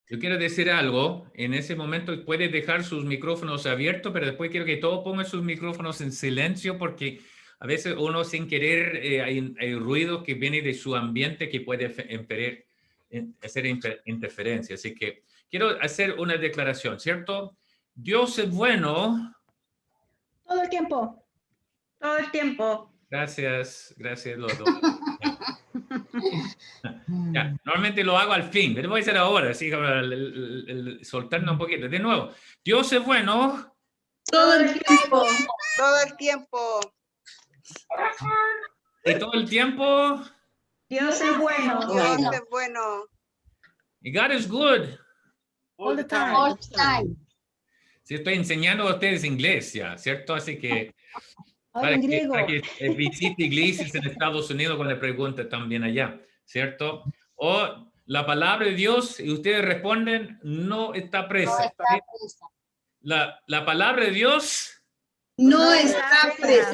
Yo quiero decir algo. En ese momento puede dejar sus micrófonos abiertos, pero después quiero que todos pongan sus micrófonos en silencio porque a veces uno sin querer hay ruido que viene de su ambiente que puede hacer interferencia. Así que quiero hacer una declaración, ¿cierto? Dios es bueno. Todo el tiempo. Todo el tiempo. Gracias, gracias los dos. Ya, normalmente lo hago al fin, pero voy a hacer ahora, así como soltarnos un poquito. De nuevo, Dios es bueno. Todo el tiempo. Todo el tiempo. Y todo el tiempo. Dios es bueno. Dios es bueno. Y God is good. All the time. All the time. Sí, estoy enseñando a ustedes inglés ya, ¿cierto? Así que Habla en griego. para que visite iglesias en Estados Unidos cuando le pregunte también allá, ¿cierto? O la palabra de Dios, y ustedes responden, no está No presa. está presa. La palabra de Dios. No está presa.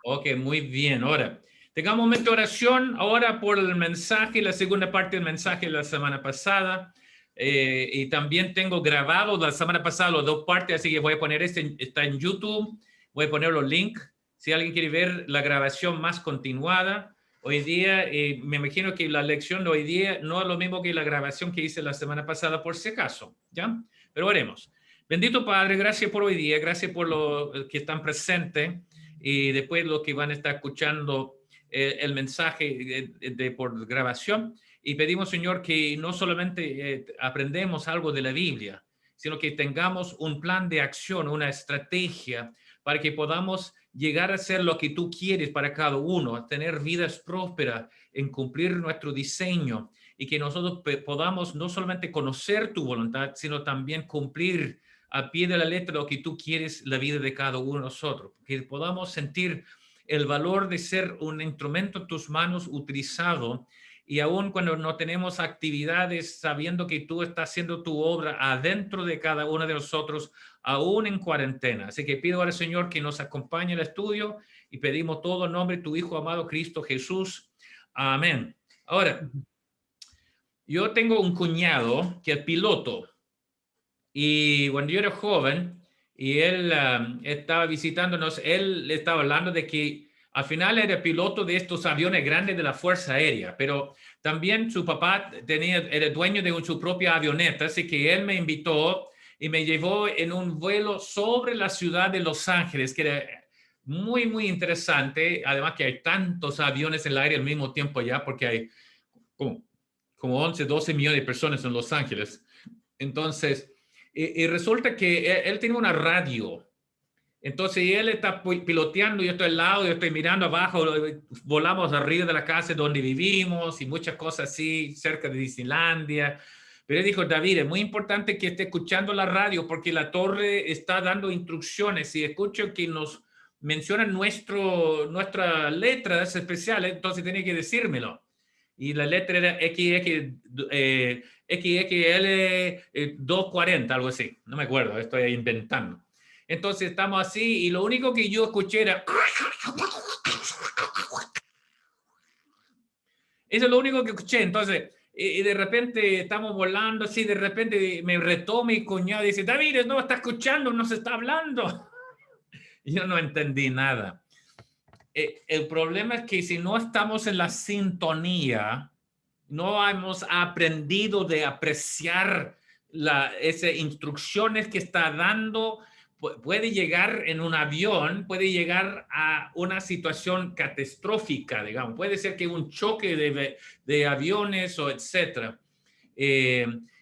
Ok, muy bien. Ahora, tengamos un momento de oración ahora por el mensaje, la segunda parte del mensaje de la semana pasada. Y también tengo grabado la semana pasada las dos partes, así que voy a poner está en YouTube. Voy a poner los links. Si alguien quiere ver la grabación más continuada, hoy día, me imagino que la lección de hoy día no es lo mismo que la grabación que hice la semana pasada, por si acaso, ¿ya? Pero veremos. Bendito Padre, gracias por hoy día, gracias por los que están presentes y después los que van a estar escuchando el mensaje por grabación. Y pedimos, Señor, que no solamente aprendemos algo de la Biblia, sino que tengamos un plan de acción, una estrategia para que podamos llegar a ser lo que tú quieres para cada uno, a tener vidas prósperas, en cumplir nuestro diseño y que nosotros podamos no solamente conocer tu voluntad, sino también cumplir a pie de la letra lo que tú quieres la vida de cada uno de nosotros, que podamos sentir el valor de ser un instrumento en tus manos utilizado y aun cuando no tenemos actividades, sabiendo que tú estás haciendo tu obra adentro de cada uno de nosotros, aún en cuarentena. Así que pido al Señor que nos acompañe al estudio y pedimos todo en nombre de tu Hijo amado Cristo Jesús. Amén. Ahora, yo tengo un cuñado que es piloto y cuando yo era joven y él estaba visitándonos, él estaba hablando de que al final era piloto de estos aviones grandes de la Fuerza Aérea, pero también su papá era dueño de su propia avioneta, así que él me invitó y me llevó en un vuelo sobre la ciudad de Los Ángeles, que era muy, muy interesante. Además que hay tantos aviones en el aire al mismo tiempo ya, porque hay como 11, 12 millones de personas en Los Ángeles. Entonces, y resulta que él tiene una radio. Entonces él está piloteando, yo estoy al lado, yo estoy mirando abajo, volamos arriba de la casa donde vivimos y muchas cosas así, cerca de Disneylandia. Pero él dijo, David, es muy importante que esté escuchando la radio porque la torre está dando instrucciones. Si escucho que nos mencionan nuestras letras especiales, entonces tiene que decírmelo. Y la letra era XXL 240, algo así. No me acuerdo, estoy inventando. Entonces estamos así y lo único que yo escuché era... Eso es lo único que escuché. Entonces, y de repente estamos volando así, de repente me retó mi cuñado y dice, David, no está escuchando, no se está hablando. Y yo no entendí nada. El problema es que si no estamos en la sintonía, no hemos aprendido de apreciar esas instrucciones que está dando, puede llegar en un avión, puede llegar a una situación catastrófica, digamos. Puede ser que un choque de aviones o etcétera.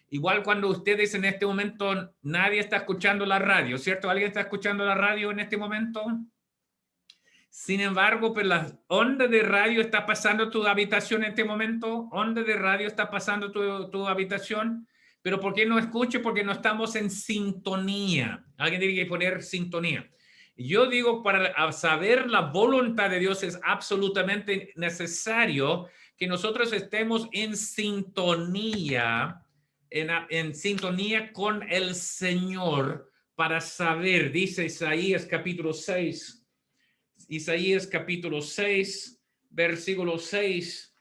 Igual cuando ustedes en este momento, nadie está escuchando la radio, ¿cierto? ¿Alguien está escuchando la radio en este momento? Sin embargo, pues la onda de radio está pasando tu habitación en este momento. Onda de radio está pasando tu habitación. Pero ¿por qué no escucho? Porque no estamos en sintonía. Alguien tiene que poner sintonía. Yo digo, para saber la voluntad de Dios es absolutamente necesario que nosotros estemos en sintonía, en sintonía con el Señor para saber, dice Isaías capítulo 6. Isaías capítulo 6, versículo 6,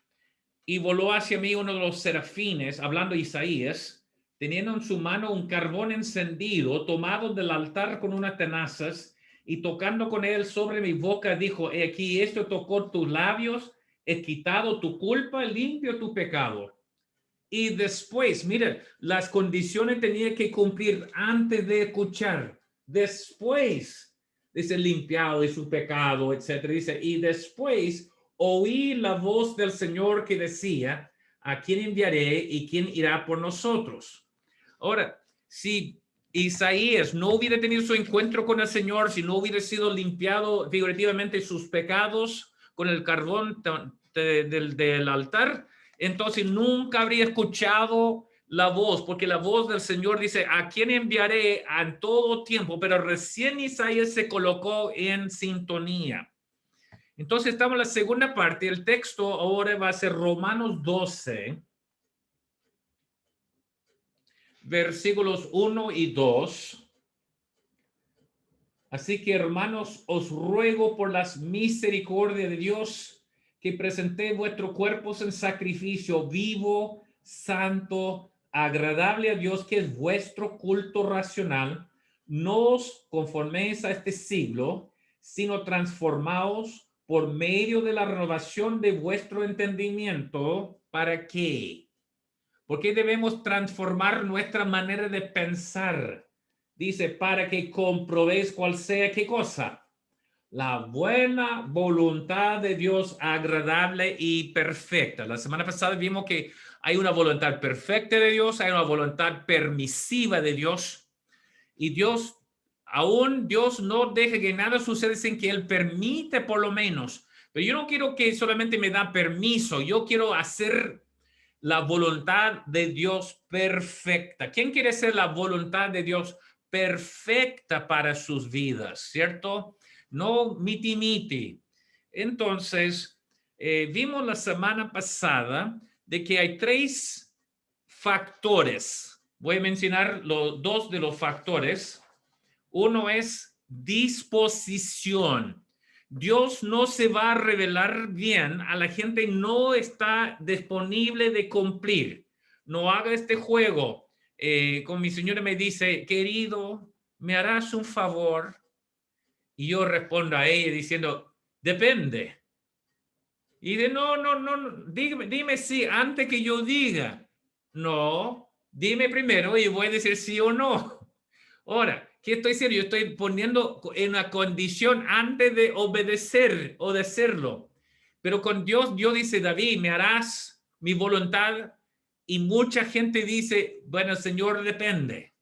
y voló hacia mí uno de los serafines, hablando Isaías, teniendo en su mano un carbón encendido, tomado del altar con unas tenazas, y tocando con él sobre mi boca, dijo: he aquí, esto tocó tus labios, he quitado tu culpa, limpio tu pecado. Y después, mire, las condiciones tenía que cumplir antes de escuchar. Después, dice, limpiado de su pecado, etcétera. Dice, y después oí la voz del Señor que decía: ¿a quién enviaré y quién irá por nosotros? Ahora, si Isaías no hubiera tenido su encuentro con el Señor, si no hubiera sido limpiado figurativamente sus pecados con el carbón del altar, entonces nunca habría escuchado la voz, porque la voz del Señor dice: ¿a quién enviaré en todo tiempo? Pero recién Isaías se colocó en sintonía. Entonces estamos en la segunda parte. El texto ahora va a ser Romanos 12, versículos 1 y 2. Así que, hermanos, os ruego por las misericordias de Dios que presentéis vuestros cuerpos en sacrificio vivo, santo, agradable a Dios, que es vuestro culto racional. No os conforméis a este siglo, sino transformaos por medio de la renovación de vuestro entendimiento. ¿Para qué? Porque debemos transformar nuestra manera de pensar. Dice, para que comprobéis cuál sea qué cosa. La buena voluntad de Dios, agradable y perfecta. La semana pasada vimos que hay una voluntad perfecta de Dios, hay una voluntad permisiva de Dios. Y Dios, aún Dios no deja que nada suceda sin que Él permite por lo menos. Pero yo no quiero que solamente me da permiso, yo quiero hacer la voluntad de Dios perfecta. ¿Quién quiere hacer la voluntad de Dios perfecta para sus vidas? ¿Cierto? No miti-miti. Entonces, vimos la semana pasada de que hay 3 factores. Voy a mencionar dos de los factores. Uno es disposición. Dios no se va a revelar bien a la gente no está disponible de cumplir. No haga este juego. Con mi señora me dice: querido, ¿me harás un favor? Y yo respondo a ella diciendo: depende. Y de no, dime sí antes que yo diga. No, dime primero y voy a decir sí o no. Ahora, ¿qué estoy haciendo? Yo estoy poniendo en una condición antes de obedecer o de hacerlo. Pero con Dios dice: David, ¿me harás mi voluntad? Y mucha gente dice: bueno, Señor, depende.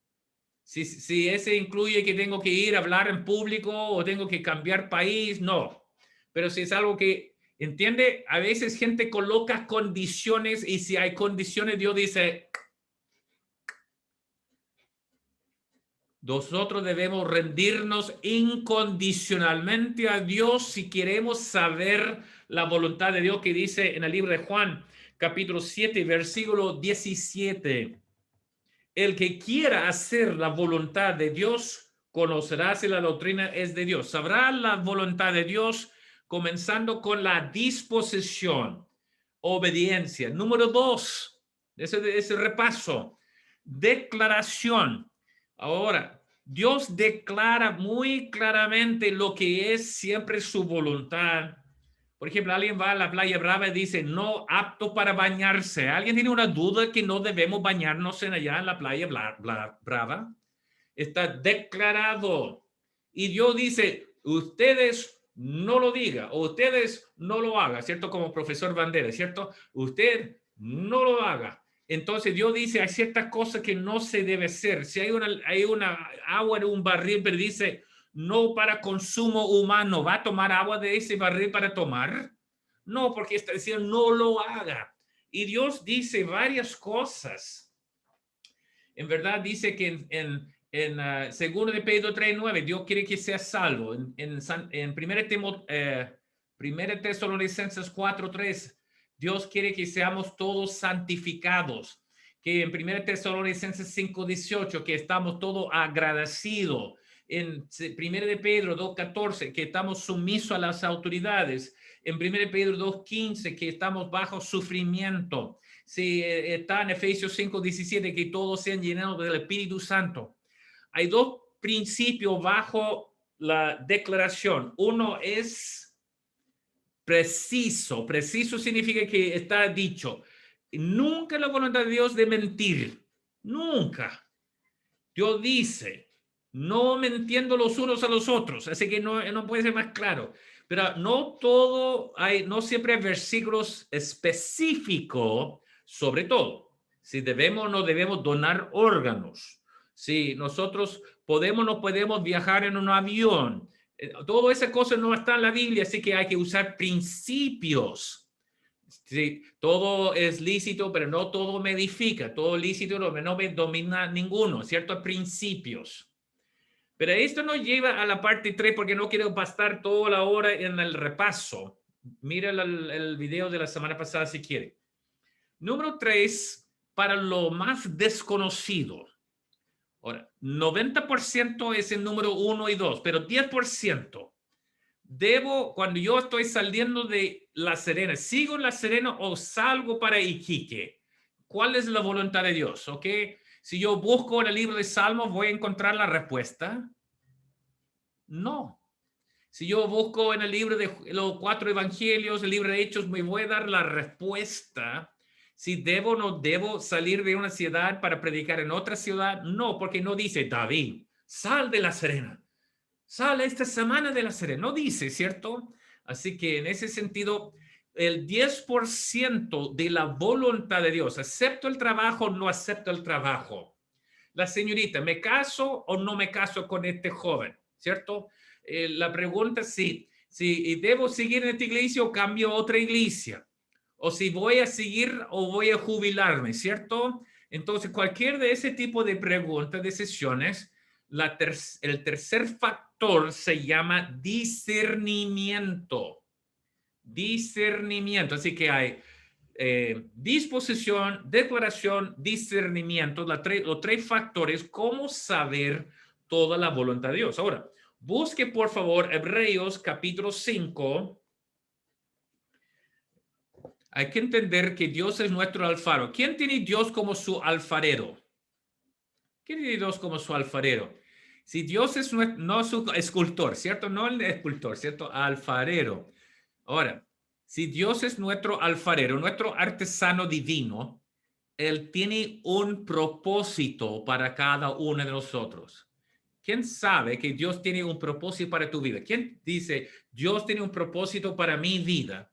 Si ese incluye que tengo que ir a hablar en público o tengo que cambiar país, no. Pero si es algo que, ¿entiende? A veces gente coloca condiciones y si hay condiciones, Dios dice: nosotros debemos rendirnos incondicionalmente a Dios si queremos saber la voluntad de Dios, que dice en el libro de Juan, capítulo 7, versículo 17. El que quiera hacer la voluntad de Dios, conocerá si la doctrina es de Dios. Sabrá la voluntad de Dios comenzando con la disposición, obediencia. Número 2, ese repaso, declaración. Ahora, Dios declara muy claramente lo que es siempre su voluntad. Por ejemplo, alguien va a la playa brava y dice: no apto para bañarse. ¿Alguien tiene una duda que no debemos bañarnos allá en la playa brava? Está declarado. Y Dios dice: ustedes no lo digan o ustedes no lo hagan, ¿cierto? Como profesor Bandera, ¿cierto? Usted no lo haga. Entonces Dios dice: hay ciertas cosas que no se debe hacer. Si hay una agua en un barril, pero dice: no para consumo humano, ¿va a tomar agua de ese barril para tomar? No, porque está diciendo: no lo haga. Y Dios dice varias cosas. En verdad dice que en 2 de Pedro 3:9, Dios quiere que sea salvo. En 1 Tesalonicenses 4:3, Dios quiere que seamos todos santificados. Que en 1 Tesalonicenses 5:18, que estamos todos agradecidos. En 1 de Pedro 2:14, que estamos sumisos a las autoridades. En 1 de Pedro 2:15, que estamos bajo sufrimiento. Sí, está en Efesios 5:17, que todos sean llenados del Espíritu Santo. Hay dos principios bajo la declaración. Uno es preciso. Preciso significa que está dicho. Nunca la voluntad de Dios de mentir. Nunca. Dios dice, no mintiendo los unos a los otros. Así que no puede ser más claro. Pero no siempre hay versículos específicos sobre todo. Si debemos o no debemos donar órganos. Si nosotros podemos o no podemos viajar en un avión. Todas esas cosas no están en la Biblia, así que hay que usar principios. Sí, todo es lícito, pero no todo me edifica. Todo lícito no me domina ninguno, ¿cierto? Principios. Pero esto nos lleva a la parte 3 porque no quiero pasar toda la hora en el repaso. Mira el video de la semana pasada si quiere. Número 3, para lo más desconocido. Ahora, 90% es el número 1 y 2, pero 10%. Cuando yo estoy saliendo de La Serena, ¿sigo en La Serena o salgo para Iquique? ¿Cuál es la voluntad de Dios? ¿Ok? Si yo busco en el libro de Salmos, ¿voy a encontrar la respuesta? No. Si yo busco en el libro de los 4 evangelios, el libro de Hechos, ¿me voy a dar la respuesta? Si debo o no debo salir de una ciudad para predicar en otra ciudad, no, porque no dice, David, sal de La Serena. Sale esta semana de La Serena. No dice, ¿cierto? Así que en ese sentido, el 10% de la voluntad de Dios, acepto el trabajo o no acepto el trabajo. La señorita, ¿me caso o no me caso con este joven? ¿Cierto? La pregunta es si debo seguir en esta iglesia o cambio a otra iglesia. O si voy a seguir o voy a jubilarme, ¿cierto? Entonces, cualquier de ese tipo de preguntas, decisiones, el tercer factor se llama discernimiento. Discernimiento. Así que hay disposición, declaración, discernimiento, los 3 factores, cómo saber toda la voluntad de Dios. Ahora, busque por favor Hebreos capítulo 5. Hay que entender que Dios es nuestro alfarero. ¿Quién tiene Dios como su alfarero? ¿Quién tiene Dios como su alfarero? Si Dios es no su escultor, ¿cierto? No el escultor, ¿cierto? Alfarero. Ahora, si Dios es nuestro alfarero, nuestro artesano divino, Él tiene un propósito para cada uno de nosotros. ¿Quién sabe que Dios tiene un propósito para tu vida? ¿Quién dice, Dios tiene un propósito para mi vida?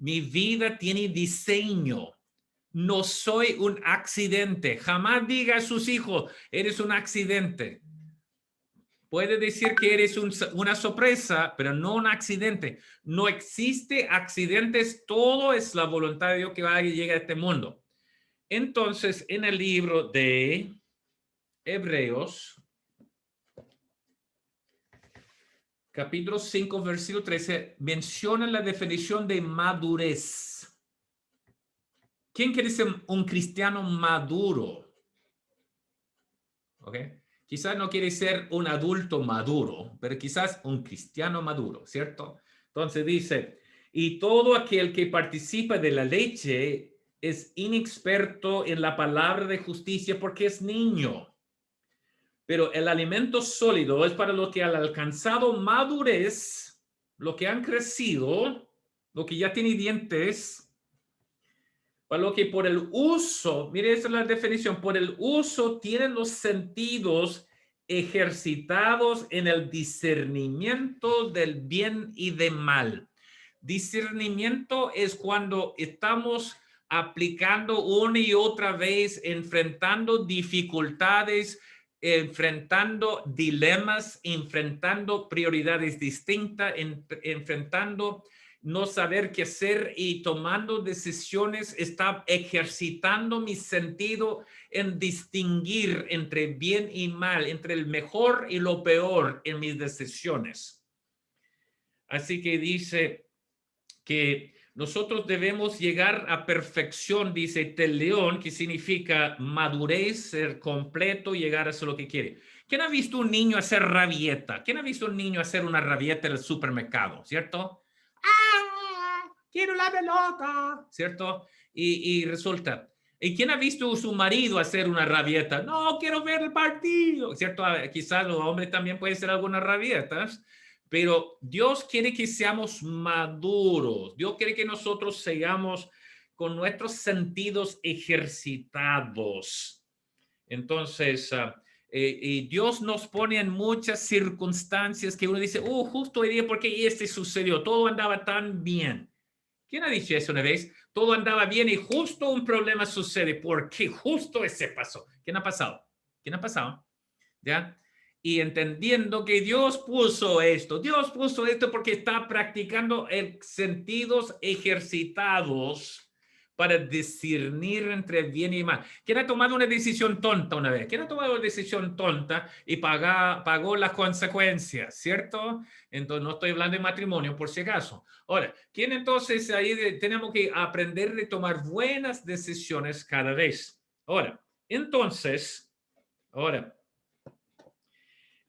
Mi vida tiene diseño. No soy un accidente. Jamás diga a sus hijos, eres un accidente. Puede decir que eres una sorpresa, pero no un accidente. No existe accidentes. Todo es la voluntad de Dios que va a llegar a este mundo. Entonces, en el libro de Hebreos, capítulo 5, versículo 13, menciona la definición de madurez. ¿Quién quiere ser un cristiano maduro? ¿Ok? Quizás no quiere ser un adulto maduro, pero quizás un cristiano maduro, ¿cierto? Entonces dice, y todo aquel que participa de la leche es inexperto en la palabra de justicia porque es niño. Pero el alimento sólido es para los que han alcanzado madurez, los que han crecido, los que ya tienen dientes, para lo que por el uso, mire, esa es la definición, por el uso tienen los sentidos ejercitados en el discernimiento del bien y del mal. Discernimiento es cuando estamos aplicando una y otra vez, enfrentando dificultades, enfrentando dilemas, enfrentando prioridades distintas, enfrentando no saber qué hacer y tomando decisiones, está ejercitando mi sentido en distinguir entre bien y mal, entre el mejor y lo peor en mis decisiones. Así que dice que nosotros debemos llegar a perfección, dice Teleón, que significa madurez, ser completo, llegar a hacer lo que quiere. ¿Quién ha visto un niño hacer rabieta? ¿Quién ha visto un niño hacer una rabieta en el supermercado? ¿Cierto? ¡Ah! ¡Quiero la pelota! ¿Cierto? y resulta, ¿y quién ha visto a su marido hacer una rabieta? No, quiero ver el partido, ¿cierto? Quizás los hombres también pueden hacer algunas rabietas, pero Dios quiere que seamos maduros. Dios quiere que nosotros seamos con nuestros sentidos ejercitados. Entonces, y Dios nos pone en muchas circunstancias que uno dice, justo hoy día, ¿por qué este sucedió? Todo andaba tan bien. ¿Quién ha dicho eso una vez? Todo andaba bien y justo un problema sucede. ¿Por qué justo ese pasó? ¿Quién ha pasado? ¿Quién ha pasado? ¿Ya? Y entendiendo que Dios puso esto porque está practicando sentidos ejercitados para discernir entre bien y mal. ¿Quién ha tomado una decisión tonta una vez? ¿Quién ha tomado una decisión tonta y pagó las consecuencias? ¿Cierto? Entonces, no estoy hablando de matrimonio, por si acaso. Ahora, ¿quién entonces ahí tenemos que aprender a tomar buenas decisiones cada vez? Ahora, entonces,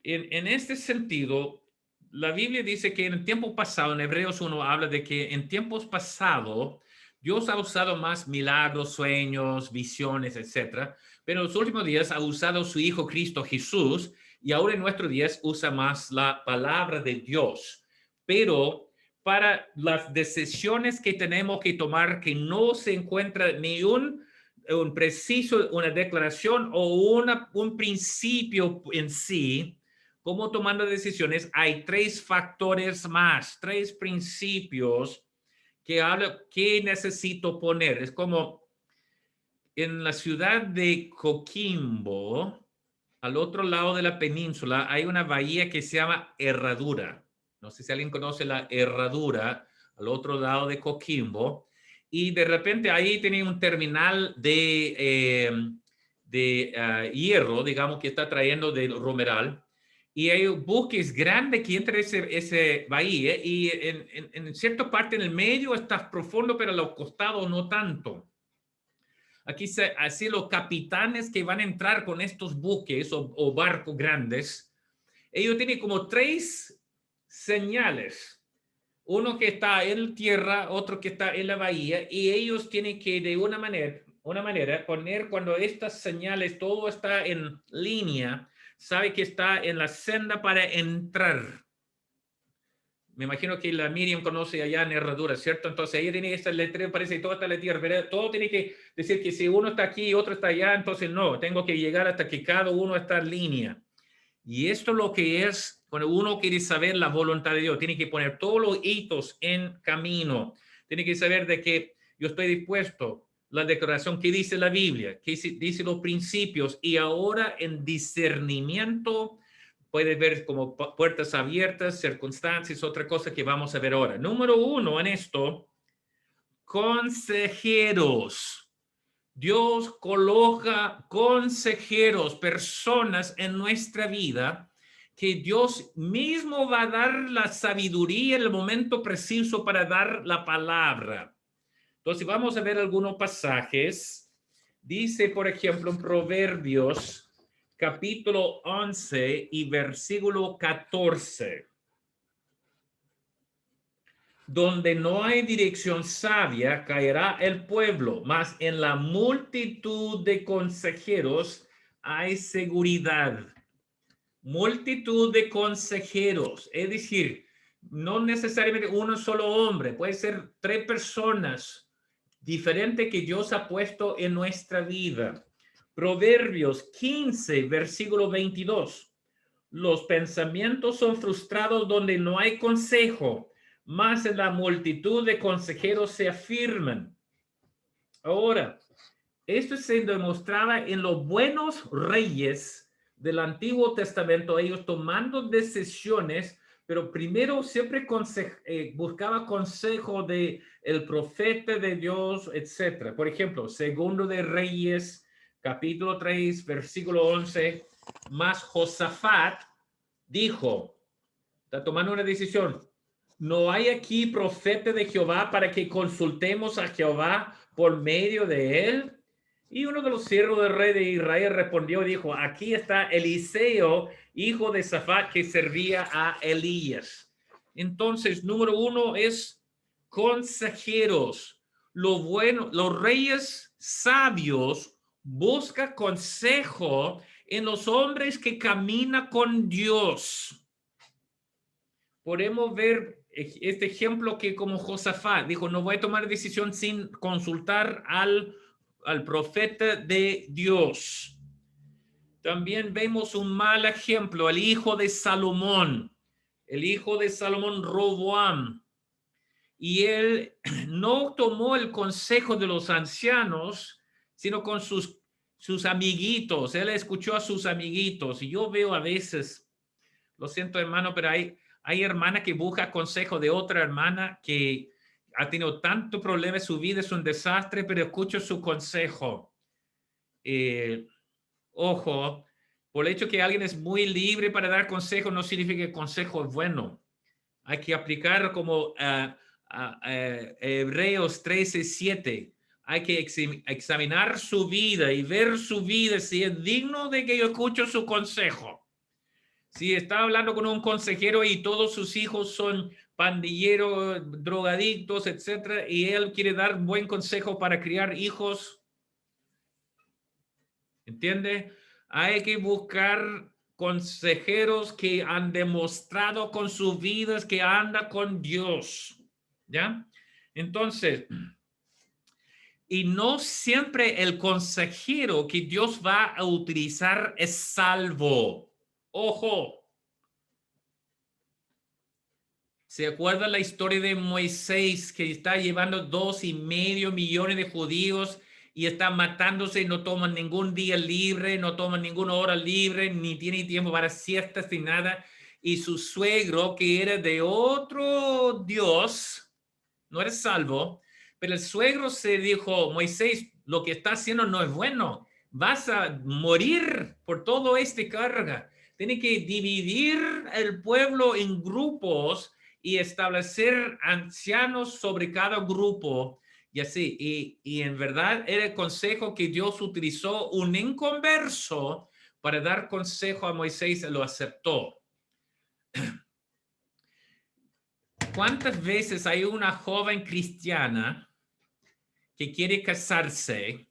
en este sentido, la Biblia dice que en el tiempo pasado, en Hebreos 1 habla de que en tiempos pasados, Dios ha usado más milagros, sueños, visiones, etcétera, pero en los últimos días ha usado su Hijo Cristo Jesús y ahora en nuestros días usa más la palabra de Dios. Pero para las decisiones que tenemos que tomar, que no se encuentra ni un preciso, una declaración o un principio en sí, como tomando decisiones, hay tres factores más, tres principios que habla, ¿qué necesito poner? Es como en la ciudad de Coquimbo, al otro lado de la península, hay una bahía que se llama Herradura. No sé si alguien conoce la Herradura, al otro lado de Coquimbo. Y de repente ahí tiene un terminal de hierro, digamos, que está trayendo del Romeral. Y hay buques grandes que entran ese bahía y en cierta parte en el medio está profundo, pero a los costados no tanto. Aquí así los capitanes que van a entrar con estos buques o barcos grandes, ellos tienen como tres señales. Uno que está en tierra, otro que está en la bahía, y ellos tienen que de una manera poner cuando estas señales, todo está en línea, sabe que está en la senda para entrar. Me imagino que la Miriam conoce allá en Herradura, ¿cierto? Entonces ahí tiene esta letrero, parece que todo está en la tierra, pero todo tiene que decir que si uno está aquí y otro está allá, entonces no, tengo que llegar hasta que cada uno está en línea. Y esto lo que es, cuando uno quiere saber la voluntad de Dios, tiene que poner todos los hitos en camino. Tiene que saber de que yo estoy dispuesto, la declaración que dice la Biblia, que dice los principios, y ahora en discernimiento puede ver como puertas abiertas, circunstancias, otra cosa que vamos a ver ahora. Número uno en esto, consejeros. Dios coloca consejeros, personas en nuestra vida que Dios mismo va a dar la sabiduría en el momento preciso para dar la palabra. Entonces vamos a ver algunos pasajes. Dice, por ejemplo, en Proverbios capítulo 11 y versículo 14. Donde no hay dirección sabia, caerá el pueblo, mas en la multitud de consejeros hay seguridad. Multitud de consejeros, es decir, no necesariamente uno solo hombre, puede ser tres personas diferentes que Dios ha puesto en nuestra vida. Proverbios 15, versículo 22. Los pensamientos son frustrados donde no hay consejo, más en la multitud de consejeros se afirman. Ahora, esto se demostraba en los buenos reyes del Antiguo Testamento, ellos tomando decisiones, pero primero siempre buscaba consejo de el profeta de Dios, etc. Por ejemplo, Segundo de Reyes, capítulo 3, versículo 11, mas Josafat dijo, está tomando una decisión, ¿no hay aquí profeta de Jehová para que consultemos a Jehová por medio de él? Y uno de los siervos del rey de Israel respondió y dijo, aquí está Eliseo, hijo de Safat, que servía a Elías. Entonces, número uno es consejeros. lo bueno, los reyes sabios buscan consejo en los hombres que caminan con Dios. Podemos ver este ejemplo que como Josafat dijo, no voy a tomar decisión sin consultar al profeta de Dios. También vemos un mal ejemplo, el hijo de Salomón, Roboam. Y él no tomó el consejo de los ancianos, sino con sus amiguitos. Él escuchó a sus amiguitos. Y yo veo a veces, lo siento hermano, pero hay hermanas que buscan consejo de otra hermana que ha tenido tanto problema en su vida, es un desastre, pero escucho su consejo. Ojo, por el hecho que alguien es muy libre para dar consejo, no significa que el consejo es bueno. Hay que aplicar como Hebreos 13:7. Hay que examinar su vida y ver su vida si es digno de que yo escuche su consejo. Si está hablando con un consejero y todos sus hijos son pandilleros, drogadictos, etcétera, y él quiere dar un buen consejo para criar hijos, ¿entiende? Hay que buscar consejeros que han demostrado con sus vidas que anda con Dios, ¿ya? Entonces, y no siempre el consejero que Dios va a utilizar es salvo. Ojo. ¿Se acuerda la historia de Moisés que está llevando 2,5 millones de judíos y está matándose, no toman ningún día libre, no toman ninguna hora libre, ni tiene tiempo para siestas ni nada? Y su suegro, que era de otro Dios, no era salvo, pero el suegro se dijo, Moisés, lo que está haciendo no es bueno, vas a morir por todo este carga. Tiene que dividir el pueblo en grupos y establecer ancianos sobre cada grupo. Y así, y en verdad era el consejo que Dios utilizó, un inconverso, para dar consejo a Moisés, lo aceptó. ¿Cuántas veces hay una joven cristiana que quiere casarse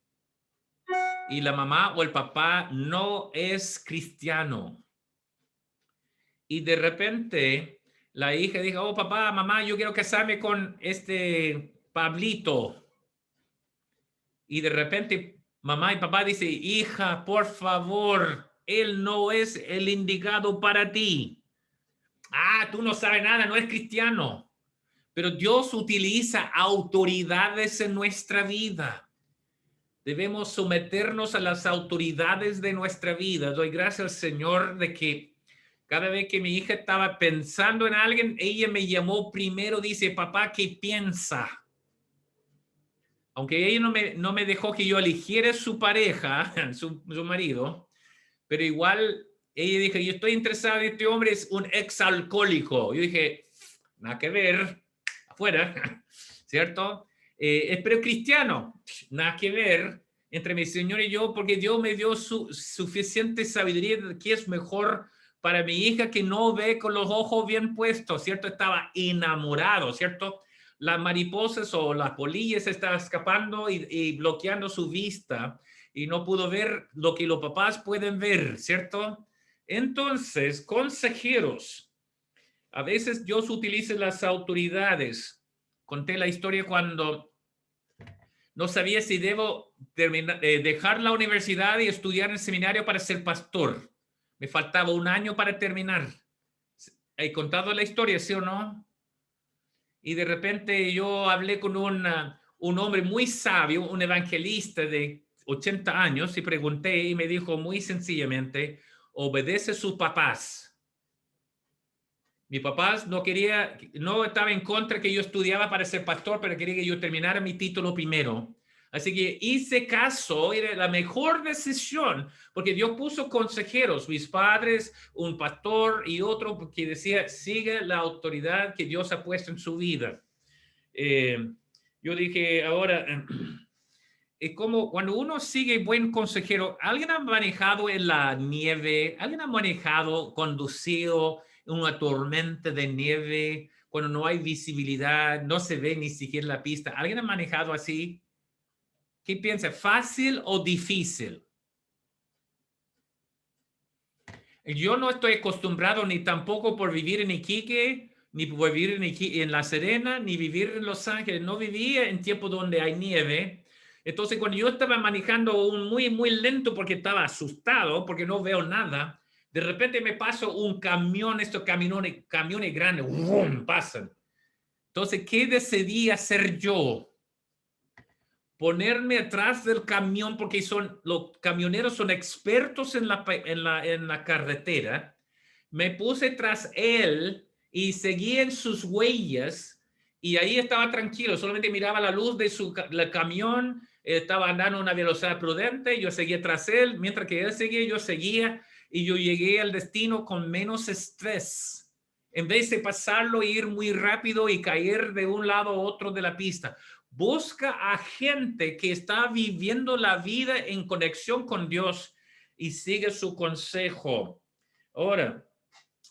y la mamá o el papá no es cristiano? Y de repente la hija dijo, oh papá, mamá, yo quiero casarme con este Pablito. Y de repente mamá y papá dicen, hija, por favor, él no es el indicado para ti. Ah, tú no sabes nada, no es cristiano. Pero Dios utiliza autoridades en nuestra vida. Debemos someternos a las autoridades de nuestra vida. Doy gracias al Señor de que cada vez que mi hija estaba pensando en alguien, ella me llamó primero, dice, papá, ¿qué piensa? Aunque ella no me dejó que yo eligiera su pareja, su marido, pero igual ella dijo, yo estoy interesada en este hombre, es un exalcohólico. Yo dije, nada que ver, afuera, ¿cierto? Pero cristiano, nada que ver entre mi Señor y yo, porque Dios me dio suficiente sabiduría de que es mejor para mi hija que no ve con los ojos bien puestos, ¿cierto? Estaba enamorado, ¿cierto? Las mariposas o las polillas estaban escapando y bloqueando su vista y no pudo ver lo que los papás pueden ver, ¿cierto? Entonces, consejeros, a veces Dios utiliza las autoridades. Conté la historia cuando no sabía si debo dejar la universidad y estudiar en el seminario para ser pastor. Me faltaba un año para terminar. ¿He contado la historia, sí o no? Y de repente yo hablé con un hombre muy sabio, un evangelista de 80 años, y pregunté y me dijo muy sencillamente, obedece a sus papás. Mi papá no estaba en contra que yo estudiaba para ser pastor, pero quería que yo terminara mi título primero. Así que hice caso, era la mejor decisión, porque Dios puso consejeros, mis padres, un pastor y otro que decía, siga la autoridad que Dios ha puesto en su vida. Yo dije, ahora, es como cuando uno sigue buen consejero, ¿alguien ha manejado en la nieve? ¿Alguien ha manejado, conducido en una tormenta de nieve cuando no hay visibilidad, no se ve ni siquiera la pista. ¿Alguien ha manejado así? ¿Qué piensa? ¿Fácil o difícil? Yo no estoy acostumbrado ni tampoco por vivir en Iquique, ni por vivir en La Serena, ni vivir en Los Ángeles. No vivía en tiempos donde hay nieve. Entonces, cuando yo estaba manejando muy, muy lento porque estaba asustado, porque no veo nada, de repente me paso un camión, estos camiones grandes, ¡vum!, pasan. Entonces, ¿qué decidí hacer yo? Ponerme atrás del camión, porque los camioneros son expertos en la carretera. Me puse tras él y seguí en sus huellas, y ahí estaba tranquilo, solamente miraba la luz de el camión, estaba andando a una velocidad prudente, yo seguía tras él, mientras que él seguía, yo seguía, y yo llegué al destino con menos estrés, en vez de pasarlo e ir muy rápido y caer de un lado a otro de la pista. Busca a gente que está viviendo la vida en conexión con Dios y sigue su consejo. Ahora,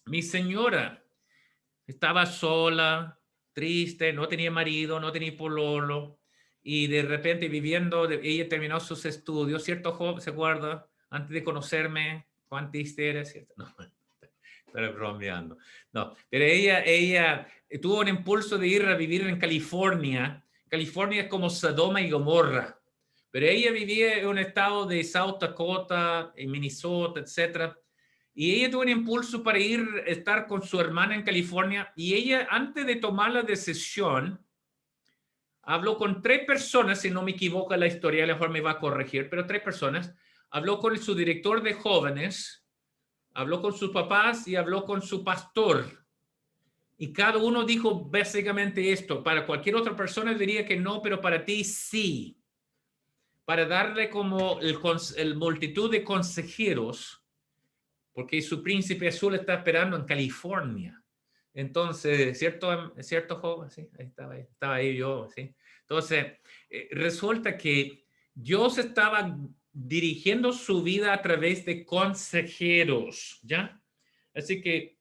mi señora estaba sola, triste, no tenía marido, no tenía pololo, y de repente ella terminó sus estudios, ¿cierto, Job? ¿Se acuerda? Antes de conocerme, cuán triste era, ¿cierto? No, estoy bromeando. No, pero ella tuvo un impulso de ir a vivir en California. California es como Sodoma y Gomorra, pero ella vivía en un estado de South Dakota, en Minnesota, etcétera. Y ella tuvo un impulso para estar con su hermana en California, y ella, antes de tomar la decisión, habló con 3 personas, si no me equivoco la historia, a lo mejor me va a corregir, pero 3 personas. Habló con su director de jóvenes, habló con sus papás y habló con su pastor. Y cada uno dijo básicamente esto: para cualquier otra persona diría que no, pero para ti sí. Para darle como el multitud de consejeros, porque su príncipe azul está esperando en California. Entonces, ¿cierto, joven? Sí, ahí estaba ahí yo, ¿sí? Entonces, resulta que Dios estaba dirigiendo su vida a través de consejeros, ¿ya? Así que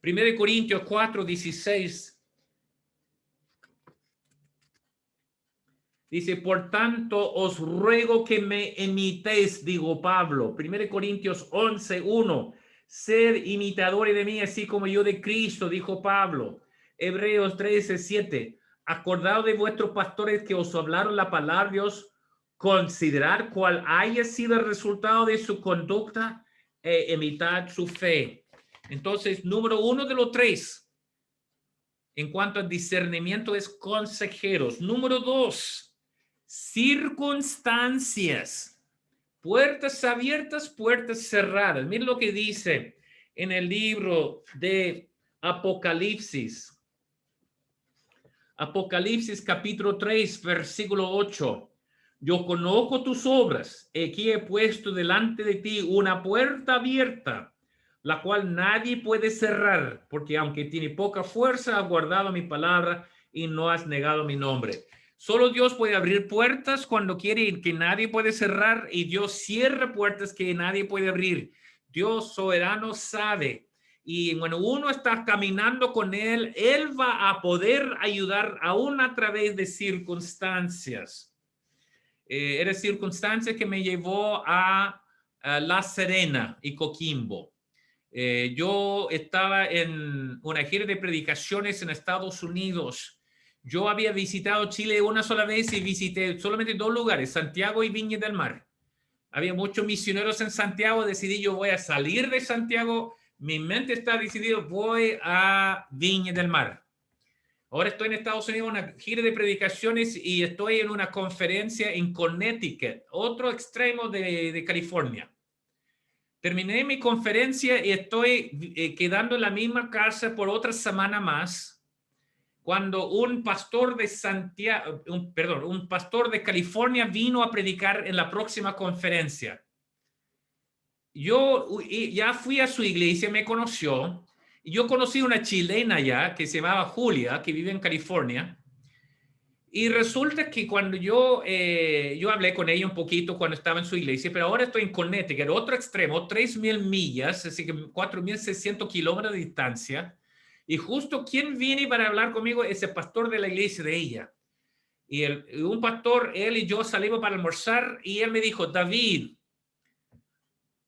1 Corintios 4:16 dice: por tanto, os ruego que me imitéis, digo Pablo. 1 Corintios 11:1, sed imitadores de mí, así como yo de Cristo, dijo Pablo. Hebreos 13:7, acordaos de vuestros pastores que os hablaron la palabra de Dios, considerad cuál haya sido el resultado de su conducta e imitad su fe. Entonces, número 1 de los 3, en cuanto al discernimiento, es consejeros. Número 2, circunstancias, puertas abiertas, puertas cerradas. Miren lo que dice en el libro de Apocalipsis. Apocalipsis capítulo 3, versículo 8. Yo conozco tus obras, aquí he puesto delante de ti una puerta abierta, la cual nadie puede cerrar, porque aunque tiene poca fuerza, has guardado mi palabra y no has negado mi nombre. Solo Dios puede abrir puertas cuando quiere, que nadie puede cerrar, y Dios cierra puertas que nadie puede abrir. Dios soberano sabe, y cuando uno está caminando con Él, Él va a poder ayudar aún a través de circunstancias. Eran circunstancias que me llevó a La Serena y Coquimbo. Yo estaba en una gira de predicaciones en Estados Unidos. Yo había visitado Chile una sola vez y visité solamente 2 lugares, Santiago y Viña del Mar. Había muchos misioneros en Santiago. Decidí, yo voy a salir de Santiago. Mi mente está decidida, voy a Viña del Mar. Ahora estoy en Estados Unidos en una gira de predicaciones y estoy en una conferencia en Connecticut, otro extremo de California. Terminé mi conferencia y estoy quedando en la misma casa por otra semana más, cuando un pastor de un pastor de California vino a predicar en la próxima conferencia. Yo ya fui a su iglesia, me conoció. Yo conocí una chilena ya que se llamaba Julia, que vive en California. Y resulta que cuando yo hablé con ella un poquito cuando estaba en su iglesia, pero ahora estoy en Connecticut, otro extremo, 3,000 millas, así que 4,600 kilómetros de distancia. Y justo quien viene para hablar conmigo es el pastor de la iglesia de ella. Y un pastor, él y yo salimos para almorzar y él me dijo, David,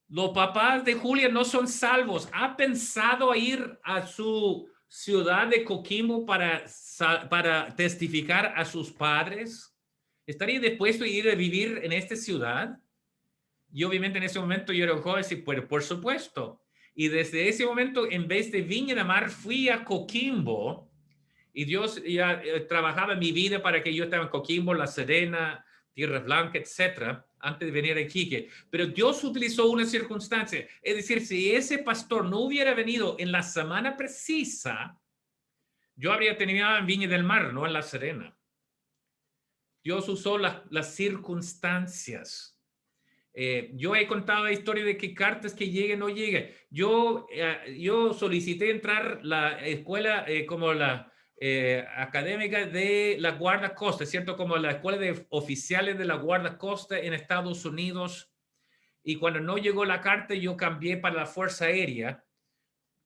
los papás de Julia no son salvos. ¿Ha pensado ir a su ciudad de Coquimbo para testificar a sus padres? ¿Estaría dispuesto a ir a vivir en esta ciudad? Y obviamente en ese momento yo era un joven y pues, por supuesto. Y desde ese momento, en vez de Viña del Mar, fui a Coquimbo. Y Dios ya trabajaba en mi vida para que yo estaba en Coquimbo, La Serena, Tierra Blanca, etcétera, antes de venir a Iquique. Pero Dios utilizó una circunstancia. Es decir, si ese pastor no hubiera venido en la semana precisa, yo habría terminado en Viña del Mar, no en La Serena. Dios usó las circunstancias. Yo he contado la historia de que cartas que lleguen o no lleguen. Yo solicité entrar la escuela como la académica de la guardacosta, ¿cierto? Como la escuela de oficiales de la guardacosta en Estados Unidos. Y cuando no llegó la carta, yo cambié para la Fuerza Aérea.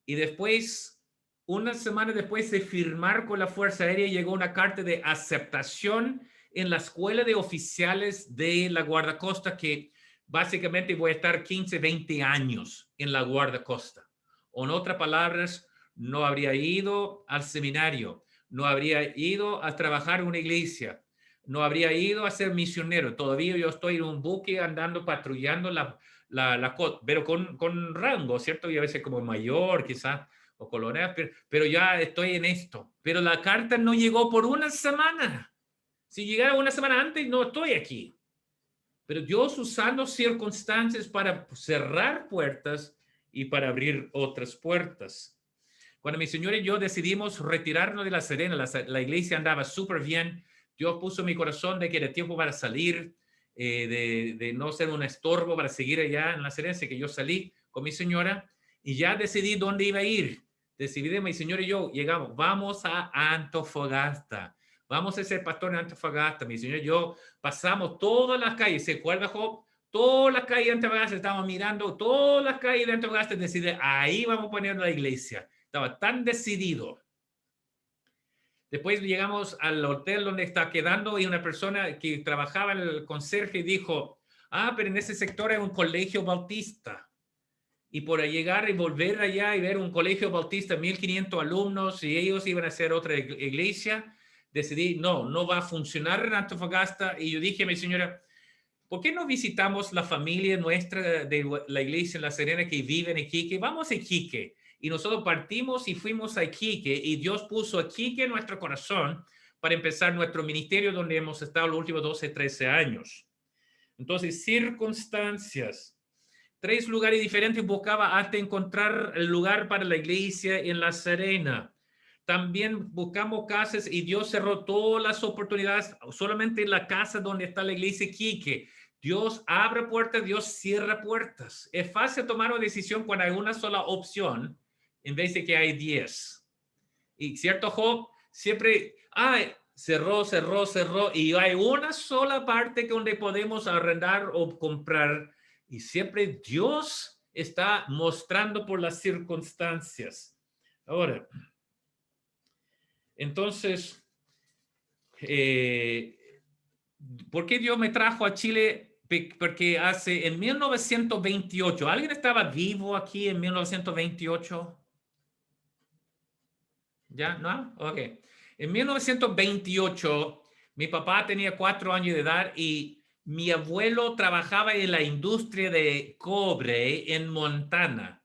Y después, una semana después de firmar con la Fuerza Aérea, llegó una carta de aceptación en la escuela de oficiales de la guardacosta que básicamente voy a estar 15, 20 años en la guardacosta. O en otras palabras, no habría ido al seminario, no habría ido a trabajar en una iglesia, no habría ido a ser misionero. Todavía yo estoy en un buque andando, patrullando la costa, pero con rango, ¿cierto? Y a veces como mayor, quizás, o coronel, pero ya estoy en esto. Pero la carta no llegó por una semana. Si llegara una semana antes, no estoy aquí. Pero Dios usando circunstancias para cerrar puertas y para abrir otras puertas. Cuando mi señora y yo decidimos retirarnos de La Serena, la iglesia andaba súper bien. Dios puso en mi corazón de que era tiempo para salir, de no ser un estorbo para seguir allá en La Serena. Así que yo salí con mi señora y ya decidí dónde iba a ir. Decidí, mi señora y yo llegamos, vamos a Antofagasta. Vamos a ser pastor en Antofagasta. Mi señor y yo pasamos todas las calles. ¿Se acuerda, Job? Todas las calles de Antofagasta. Estábamos mirando todas las calles de Antofagasta. Decidí, ahí vamos a poner la iglesia. Estaba tan decidido. Después llegamos al hotel donde está quedando y una persona que trabajaba en el conserje dijo, pero en ese sector hay un colegio bautista. Y por llegar y volver allá y ver un colegio bautista, 1,500 alumnos, y ellos iban a hacer otra iglesia, decidí, no va a funcionar en Antofagasta. Y yo dije a mi señora, ¿por qué no visitamos la familia nuestra de la iglesia en La Serena que vive en Iquique? Vamos a Iquique. Y nosotros partimos y fuimos a Iquique y Dios puso a Iquique en nuestro corazón para empezar nuestro ministerio donde hemos estado los últimos 12, 13 años. Entonces, circunstancias. 3 lugares diferentes buscaba hasta encontrar el lugar para la iglesia en La Serena. También buscamos casas y Dios cerró todas las oportunidades, solamente en la casa donde está la iglesia Iquique. Dios abre puertas, Dios cierra puertas. Es fácil tomar una decisión cuando hay una sola opción en vez de que hay 10. Y cierto, Job, siempre, cerró, y hay una sola parte donde podemos arrendar o comprar. Y siempre Dios está mostrando por las circunstancias. Ahora, entonces, ¿por qué Dios me trajo a Chile? Porque en 1928, ¿alguien estaba vivo aquí en 1928? ¿Ya? ¿No? Ok. En 1928, mi papá tenía 4 años de edad y mi abuelo trabajaba en la industria de cobre en Montana.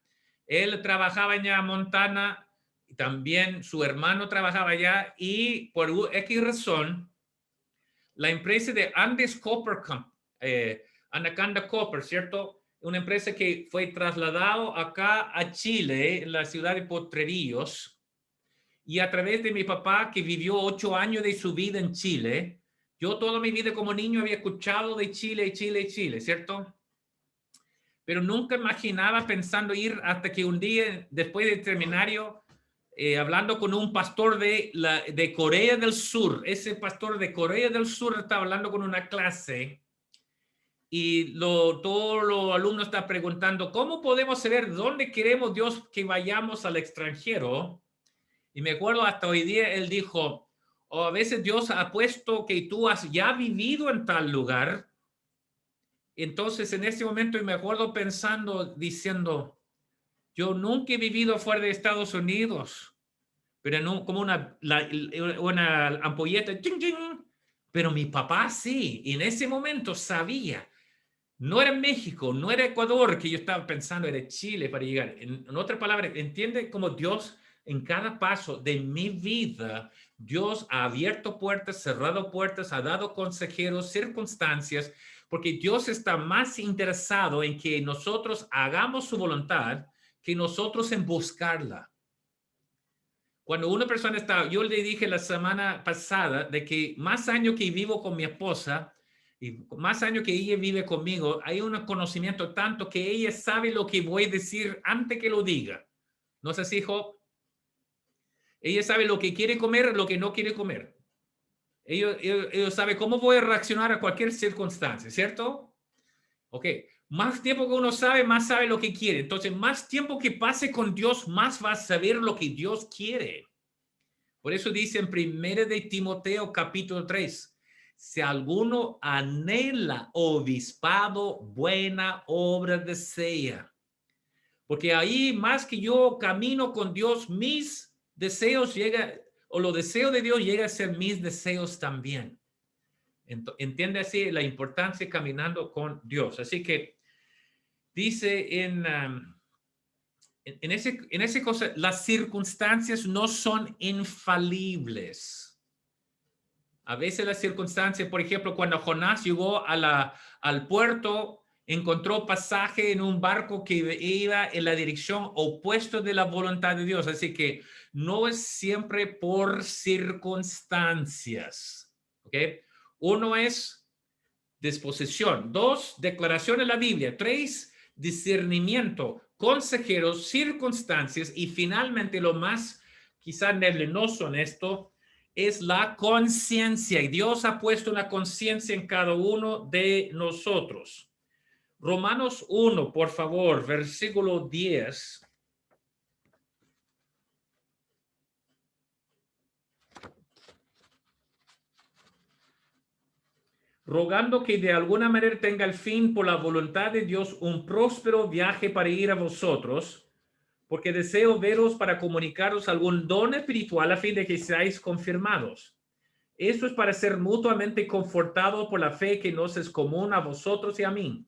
Él trabajaba en Montana, también su hermano trabajaba allá y por X razón, la empresa de Andes Copper Anaconda Copper, ¿cierto? Una empresa que fue trasladado acá a Chile, en la ciudad de Potrerillos, y a través de mi papá, que vivió 8 años de su vida en Chile, yo toda mi vida como niño había escuchado de Chile, ¿cierto? Pero nunca imaginaba pensando ir hasta que un día, después del seminario, hablando con un pastor de Corea del Sur. Ese pastor de Corea del Sur está hablando con una clase y todos los alumnos están preguntando, ¿cómo podemos saber dónde queremos Dios que vayamos al extranjero? Y me acuerdo hasta hoy día él dijo, a veces Dios ha puesto que tú has ya vivido en tal lugar. Entonces en ese momento me acuerdo pensando, diciendo, yo nunca he vivido fuera de Estados Unidos, pero como una ampolleta, ching, ching, pero mi papá sí, y en ese momento sabía, no era México, no era Ecuador, que yo estaba pensando, era Chile para llegar. En otras palabras, entiende cómo Dios en cada paso de mi vida, Dios ha abierto puertas, cerrado puertas, ha dado consejeros, circunstancias, porque Dios está más interesado en que nosotros hagamos su voluntad que nosotros en buscarla. Cuando una persona está, yo le dije la semana pasada de que más años que vivo con mi esposa y más años que ella vive conmigo, hay un conocimiento tanto que ella sabe lo que voy a decir antes que lo diga. ¿No es así, Job? Ella sabe lo que quiere comer, lo que no quiere comer. Ella sabe cómo voy a reaccionar a cualquier circunstancia, ¿cierto? Ok. Más tiempo que uno sabe, más sabe lo que quiere. Entonces, más tiempo que pase con Dios, más va a saber lo que Dios quiere. Por eso dice en 1 de Timoteo capítulo 3, si alguno anhela obispado, buena obra desea. Porque ahí más que yo camino con Dios, mis deseos llegan, o los deseos de Dios llegan a ser mis deseos también. Entiende así la importancia de caminando con Dios. Así que dice en ese cosa, las circunstancias no son infalibles. A veces las circunstancias, por ejemplo, cuando Jonás llegó al puerto, encontró pasaje en un barco que iba en la dirección opuesta de la voluntad de Dios. Así que no es siempre por circunstancias. ¿Ok? Uno es disposición. 2, declaración de la Biblia. 3, discernimiento, consejeros, circunstancias. Y finalmente, lo más quizá neblinoso en esto es la conciencia. Y Dios ha puesto una conciencia en cada uno de nosotros. Romanos 1, por favor, versículo 10. Rogando que de alguna manera tenga el fin por la voluntad de Dios un próspero viaje para ir a vosotros, porque deseo veros para comunicaros algún don espiritual a fin de que seáis confirmados. Esto es para ser mutuamente confortados por la fe que nos es común a vosotros y a mí.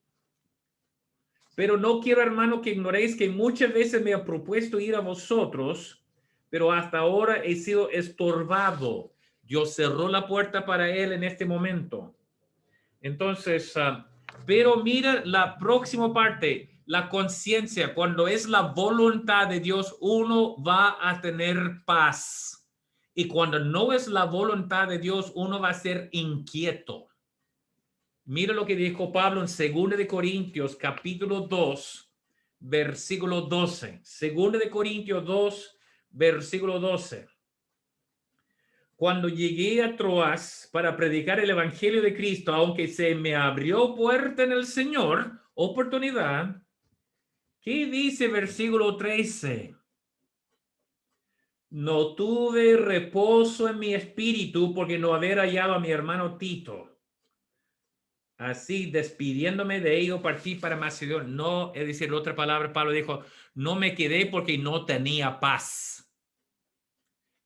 Pero no quiero, hermano, que ignoréis que muchas veces me he propuesto ir a vosotros, pero hasta ahora he sido estorbado. Dios cerró la puerta para él en este momento. Entonces, pero mira la próxima parte, la conciencia. Cuando es la voluntad de Dios, uno va a tener paz. Y cuando no es la voluntad de Dios, uno va a ser inquieto. Mira lo que dijo Pablo en 2 de Corintios, capítulo 2, versículo 12. 2 de Corintios 2, versículo 12. Cuando llegué a Troas para predicar el evangelio de Cristo, aunque se me abrió puerta en el Señor, oportunidad, ¿qué dice versículo 13? No tuve reposo en mi espíritu porque no haber hallado a mi hermano Tito. Así, despidiéndome de ello, partí para Macedonia. No, es decir, otra palabra, Pablo dijo, no me quedé porque no tenía paz.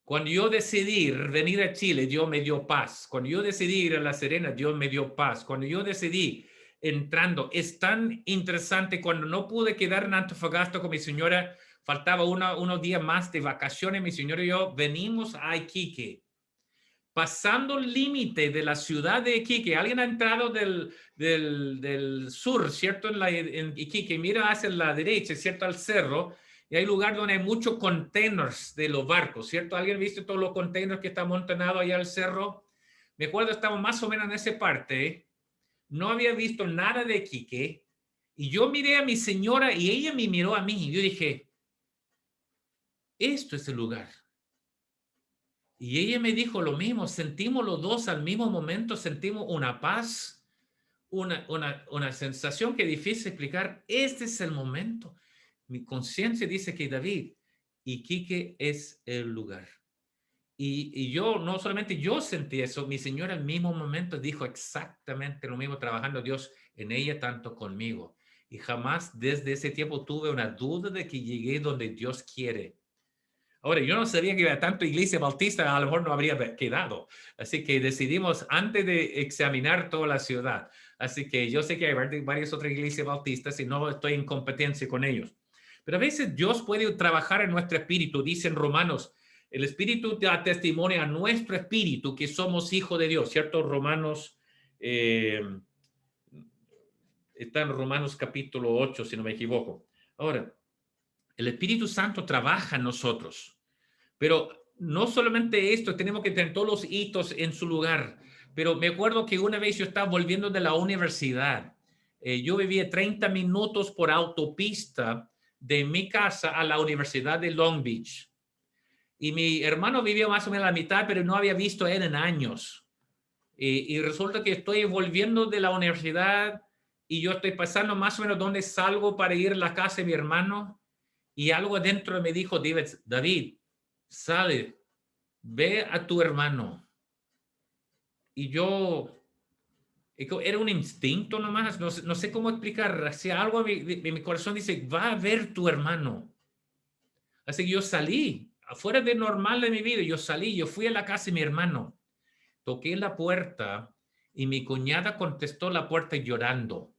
Cuando yo decidí venir a Chile, Dios me dio paz. Cuando yo decidí ir a La Serena, Dios me dio paz. Cuando yo decidí entrando, es tan interesante, cuando no pude quedar en Antofagasta con mi señora, faltaba unos días más de vacaciones, mi señora y yo venimos a Iquique. Pasando el límite de la ciudad de Iquique, alguien ha entrado del sur, ¿cierto? En Iquique, mira hacia la derecha, ¿cierto? Al cerro, y hay lugar donde hay muchos containers de los barcos, ¿cierto? ¿Alguien ha visto todos los containers que están montados allá al cerro? Me acuerdo, estamos más o menos en esa parte, no había visto nada de Iquique, y yo miré a mi señora y ella me miró a mí, y yo dije, esto es el lugar. Y ella me dijo lo mismo, sentimos los dos al mismo momento, sentimos una paz, una sensación que es difícil explicar. Este es el momento. Mi conciencia dice que David, Iquique es el lugar. Y yo, no solamente yo sentí eso, mi señora al mismo momento dijo exactamente lo mismo, trabajando Dios en ella tanto conmigo. Y jamás desde ese tiempo tuve una duda de que llegué donde Dios quiere. Ahora, yo no sabía que había tanto iglesia bautista, a lo mejor no habría quedado. Así que decidimos antes de examinar toda la ciudad. Así que yo sé que hay varias otras iglesias bautistas y no estoy en competencia con ellos. Pero a veces Dios puede trabajar en nuestro espíritu, dicen Romanos. El espíritu da testimonio a nuestro espíritu que somos hijos de Dios, ¿cierto? Romanos, está en Romanos capítulo 8, si no me equivoco. Ahora, el Espíritu Santo trabaja en nosotros, pero no solamente esto, tenemos que tener todos los hitos en su lugar. Pero me acuerdo que una vez yo estaba volviendo de la universidad. Yo vivía 30 minutos por autopista de mi casa a la Universidad de Long Beach. Y mi hermano vivía más o menos a la mitad, pero no había visto a él en años. Y resulta que estoy volviendo de la universidad y yo estoy pasando más o menos donde salgo para ir a la casa de mi hermano. Y algo adentro me dijo, David, sale, ve a tu hermano. Y yo, era un instinto nomás, no sé cómo explicar. Si algo en mi corazón dice, va a ver tu hermano. Así que yo salí. Afuera de normal de mi vida, yo salí, yo fui a la casa de mi hermano, toqué la puerta y mi cuñada contestó la puerta llorando.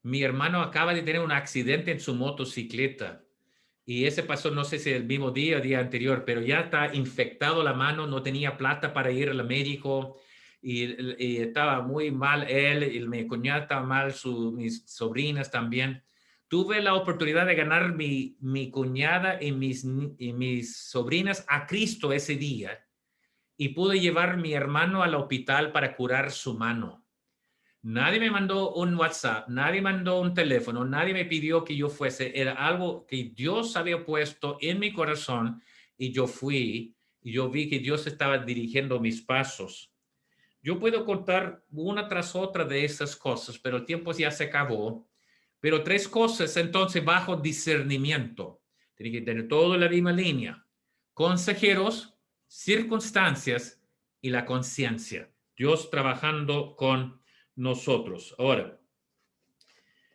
Mi hermano acaba de tener un accidente en su motocicleta y ese pasó, no sé si el mismo día o día anterior, pero ya está infectado la mano, no tenía plata para ir al médico y estaba muy mal él, y mi cuñada estaba mal, mis sobrinas también. Tuve la oportunidad de ganar mi cuñada y mis sobrinas a Cristo ese día y pude llevar a mi hermano al hospital para curar su mano. Nadie me mandó un WhatsApp, nadie mandó un teléfono, nadie me pidió que yo fuese. Era algo que Dios había puesto en mi corazón y yo fui y yo vi que Dios estaba dirigiendo mis pasos. Yo puedo contar una tras otra de esas cosas, pero el tiempo ya se acabó. Pero 3 cosas entonces bajo discernimiento. Tiene que tener todo en la misma línea. Consejeros, circunstancias y la conciencia. Dios trabajando con nosotros. Ahora,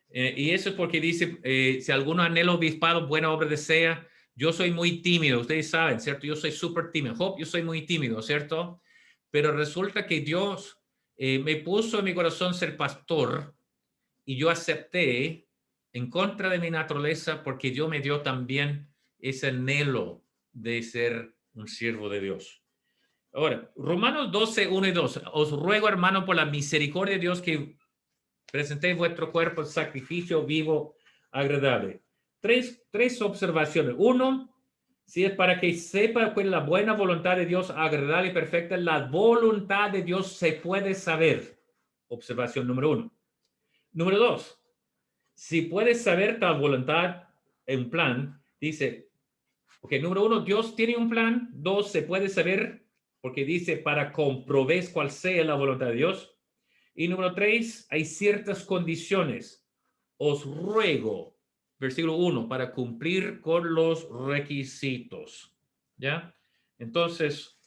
y eso es porque dice, si alguno anhela obispado, buena obra desea. Yo soy muy tímido, ustedes saben, ¿cierto? Yo soy súper tímido. Job, yo soy muy tímido, ¿cierto? Pero resulta que Dios me puso en mi corazón ser pastor. Y yo acepté en contra de mi naturaleza porque Dios me dio también ese anhelo de ser un siervo de Dios. Ahora, Romanos 12, 1 y 2. Os ruego, hermano, por la misericordia de Dios, que presentéis vuestro cuerpo en sacrificio vivo, agradable. Tres observaciones. Uno, si es para que sepa cuál es la buena voluntad de Dios, agradable y perfecta. La voluntad de Dios se puede saber. Observación número 1. Número 2, si puedes saber tal voluntad en plan, dice, ok, número 1, Dios tiene un plan. 2, se puede saber, porque dice, para comprobéis cuál sea la voluntad de Dios. Y número 3, hay ciertas condiciones. Os ruego, versículo 1, para cumplir con los requisitos. ¿Ya? Entonces,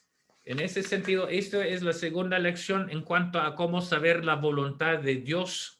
en ese sentido, esta es la segunda lección en cuanto a cómo saber la voluntad de Dios.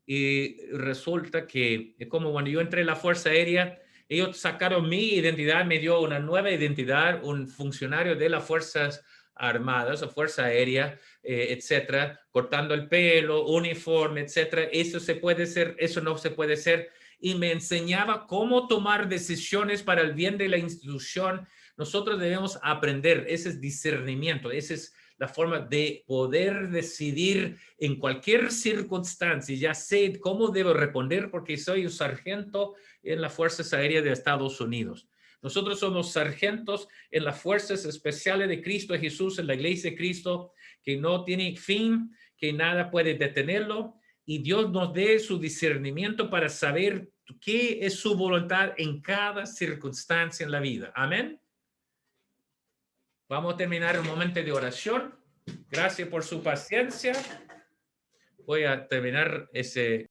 Y resulta que, como cuando yo entré en la Fuerza Aérea, ellos sacaron mi identidad, me dio una nueva identidad, un funcionario de las Fuerzas Armadas o Fuerza Aérea, etcétera, cortando el pelo, uniforme, etcétera. Eso se puede hacer, eso no se puede hacer. Y me enseñaba cómo tomar decisiones para el bien de la institución. Nosotros debemos aprender, ese es discernimiento, ese es la forma de poder decidir en cualquier circunstancia. Ya sé cómo debo responder porque soy un sargento en las Fuerzas Aéreas de Estados Unidos. Nosotros somos sargentos en las Fuerzas Especiales de Cristo Jesús, en la Iglesia de Cristo, que no tiene fin, que nada puede detenerlo. Y Dios nos dé su discernimiento para saber qué es su voluntad en cada circunstancia en la vida. Amén. Vamos a terminar un momento de oración. Gracias por su paciencia. Voy a terminar ese